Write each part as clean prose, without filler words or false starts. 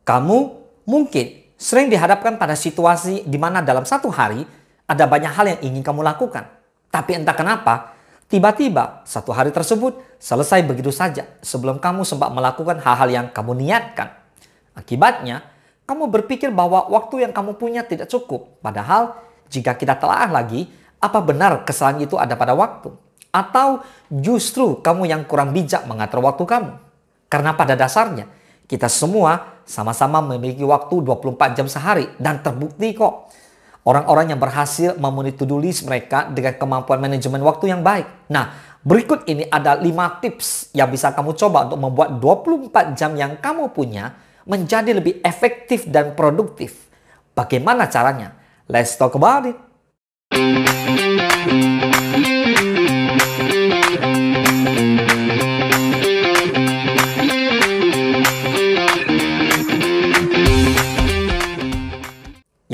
Kamu mungkin sering dihadapkan pada situasi di mana dalam satu hari ada banyak hal yang ingin kamu lakukan. Tapi entah kenapa, tiba-tiba satu hari tersebut selesai begitu saja sebelum kamu sempat melakukan hal-hal yang kamu niatkan. Akibatnya, kamu berpikir bahwa waktu yang kamu punya tidak cukup. Padahal, jika kita telaah lagi, apa benar kesalahan itu ada pada waktu? Atau justru kamu yang kurang bijak mengatur waktu kamu? Karena pada dasarnya, kita semua sama-sama memiliki waktu 24 jam sehari. Dan terbukti kok, orang-orang yang berhasil memenuhi to-do list mereka dengan kemampuan manajemen waktu yang baik. Nah, berikut ini ada 5 tips yang bisa kamu coba untuk membuat 24 jam yang kamu punya menjadi lebih efektif dan produktif. Bagaimana caranya? Let's talk about it.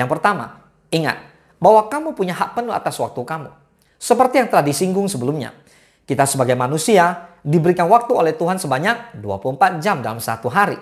Yang pertama, ingat bahwa kamu punya hak penuh atas waktu kamu. Seperti yang telah disinggung sebelumnya, kita sebagai manusia diberikan waktu oleh Tuhan sebanyak 24 jam dalam satu hari,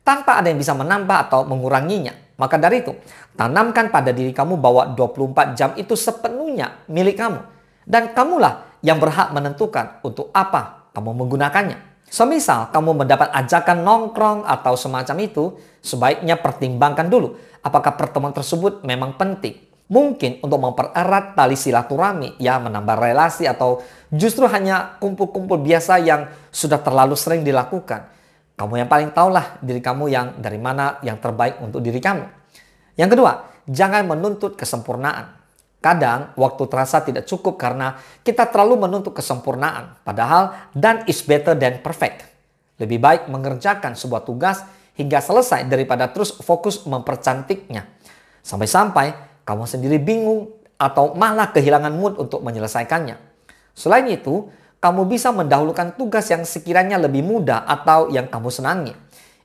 tanpa ada yang bisa menambah atau menguranginya. Maka dari itu, tanamkan pada diri kamu bahwa 24 jam itu sepenuhnya milik kamu. Dan kamulah yang berhak menentukan untuk apa kamu menggunakannya. Semisal kamu mendapat ajakan nongkrong atau semacam itu, sebaiknya pertimbangkan dulu apakah pertemuan tersebut memang penting. Mungkin untuk mempererat tali silaturahmi, ya menambah relasi, atau justru hanya kumpul-kumpul biasa yang sudah terlalu sering dilakukan. Kamu yang paling tahulah diri kamu yang dari mana yang terbaik untuk diri kamu. Yang kedua, jangan menuntut kesempurnaan. Kadang waktu terasa tidak cukup karena kita terlalu menuntut kesempurnaan. Padahal done is better than perfect. Lebih baik mengerjakan sebuah tugas hingga selesai daripada terus fokus mempercantiknya. Sampai-sampai kamu sendiri bingung atau malah kehilangan mood untuk menyelesaikannya. Selain itu, kamu bisa mendahulukan tugas yang sekiranya lebih mudah atau yang kamu senangi.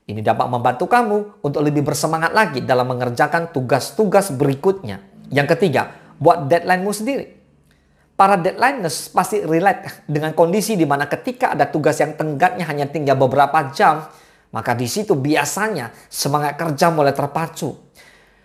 Ini dapat membantu kamu untuk lebih bersemangat lagi dalam mengerjakan tugas-tugas berikutnya. Yang ketiga, buat deadline-mu sendiri. Para deadliners pasti relate dengan kondisi di mana ketika ada tugas yang tenggatnya hanya tinggal beberapa jam, maka di situ biasanya semangat kerja mulai terpacu.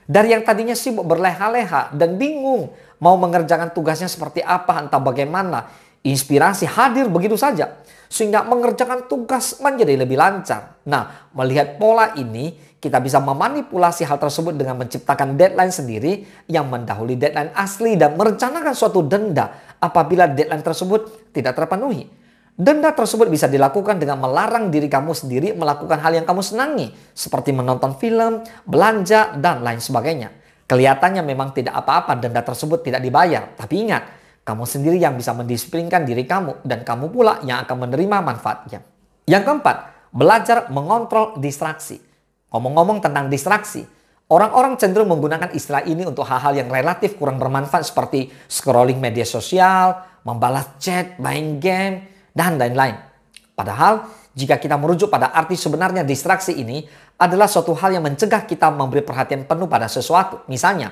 Dari yang tadinya sibuk berleha-leha dan bingung mau mengerjakan tugasnya seperti apa, entah bagaimana, inspirasi hadir begitu saja sehingga mengerjakan tugas menjadi lebih lancar. Nah, melihat pola ini, kita bisa memanipulasi hal tersebut dengan menciptakan deadline sendiri yang mendahului deadline asli dan merencanakan suatu denda apabila deadline tersebut tidak terpenuhi. Denda tersebut bisa dilakukan dengan melarang diri kamu sendiri melakukan hal yang kamu senangi, seperti menonton film, belanja, dan lain sebagainya. Kelihatannya memang tidak apa-apa denda tersebut tidak dibayar, tapi ingat, kamu sendiri yang bisa mendisiplinkan diri kamu dan kamu pula yang akan menerima manfaatnya. Yang keempat, belajar mengontrol distraksi. Ngomong-ngomong tentang distraksi, orang-orang cenderung menggunakan istilah ini untuk hal-hal yang relatif kurang bermanfaat seperti scrolling media sosial, membalas chat, main game, dan lain-lain. Padahal, jika kita merujuk pada arti sebenarnya distraksi ini adalah suatu hal yang mencegah kita memberi perhatian penuh pada sesuatu. Misalnya,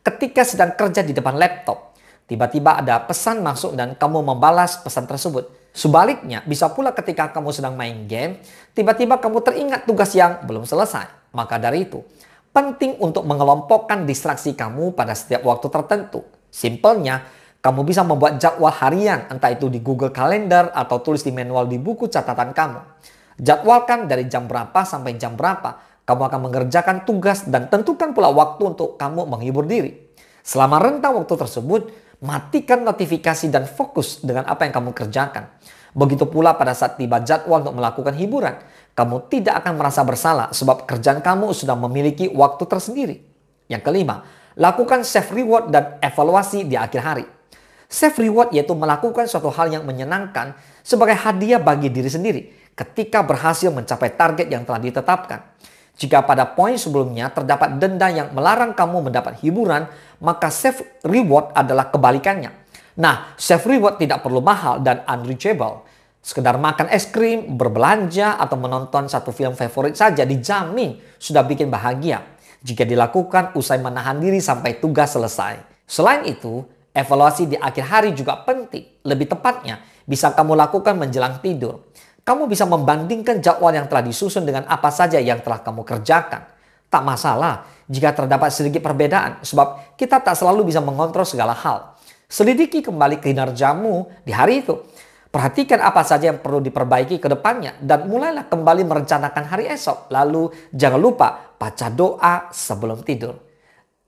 ketika sedang kerja di depan laptop, tiba-tiba ada pesan masuk dan kamu membalas pesan tersebut. Sebaliknya, bisa pula ketika kamu sedang main game, tiba-tiba kamu teringat tugas yang belum selesai. Maka dari itu, penting untuk mengelompokkan distraksi kamu pada setiap waktu tertentu. Simpelnya, kamu bisa membuat jadwal harian, entah itu di Google Calendar atau tulis di manual di buku catatan kamu. Jadwalkan dari jam berapa sampai jam berapa kamu akan mengerjakan tugas dan tentukan pula waktu untuk kamu menghibur diri. Selama rentang waktu tersebut, matikan notifikasi dan fokus dengan apa yang kamu kerjakan. Begitu pula pada saat tiba jadwal untuk melakukan hiburan, kamu tidak akan merasa bersalah sebab kerjaan kamu sudah memiliki waktu tersendiri. Yang kelima, lakukan self reward dan evaluasi di akhir hari. Self reward yaitu melakukan suatu hal yang menyenangkan sebagai hadiah bagi diri sendiri ketika berhasil mencapai target yang telah ditetapkan. Jika pada poin sebelumnya terdapat denda yang melarang kamu mendapat hiburan, maka self reward adalah kebalikannya. Nah, self reward tidak perlu mahal dan unreachable. Sekedar makan es krim, berbelanja, atau menonton satu film favorit saja dijamin sudah bikin bahagia jika dilakukan usai menahan diri sampai tugas selesai. Selain itu, evaluasi di akhir hari juga penting. Lebih tepatnya, bisa kamu lakukan menjelang tidur. Kamu bisa membandingkan jadwal yang telah disusun dengan apa saja yang telah kamu kerjakan. Tak masalah jika terdapat sedikit perbedaan, sebab kita tak selalu bisa mengontrol segala hal. Selidiki kembali kinerjamu di hari itu. Perhatikan apa saja yang perlu diperbaiki ke depannya dan mulailah kembali merencanakan hari esok. Lalu jangan lupa baca doa sebelum tidur.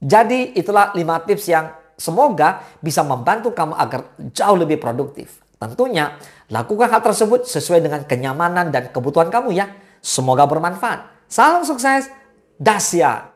Jadi itulah 5 tips yang semoga bisa membantu kamu agar jauh lebih produktif. Tentunya lakukan hal tersebut sesuai dengan kenyamanan dan kebutuhan kamu ya. Semoga bermanfaat. Salam sukses, dahsyat.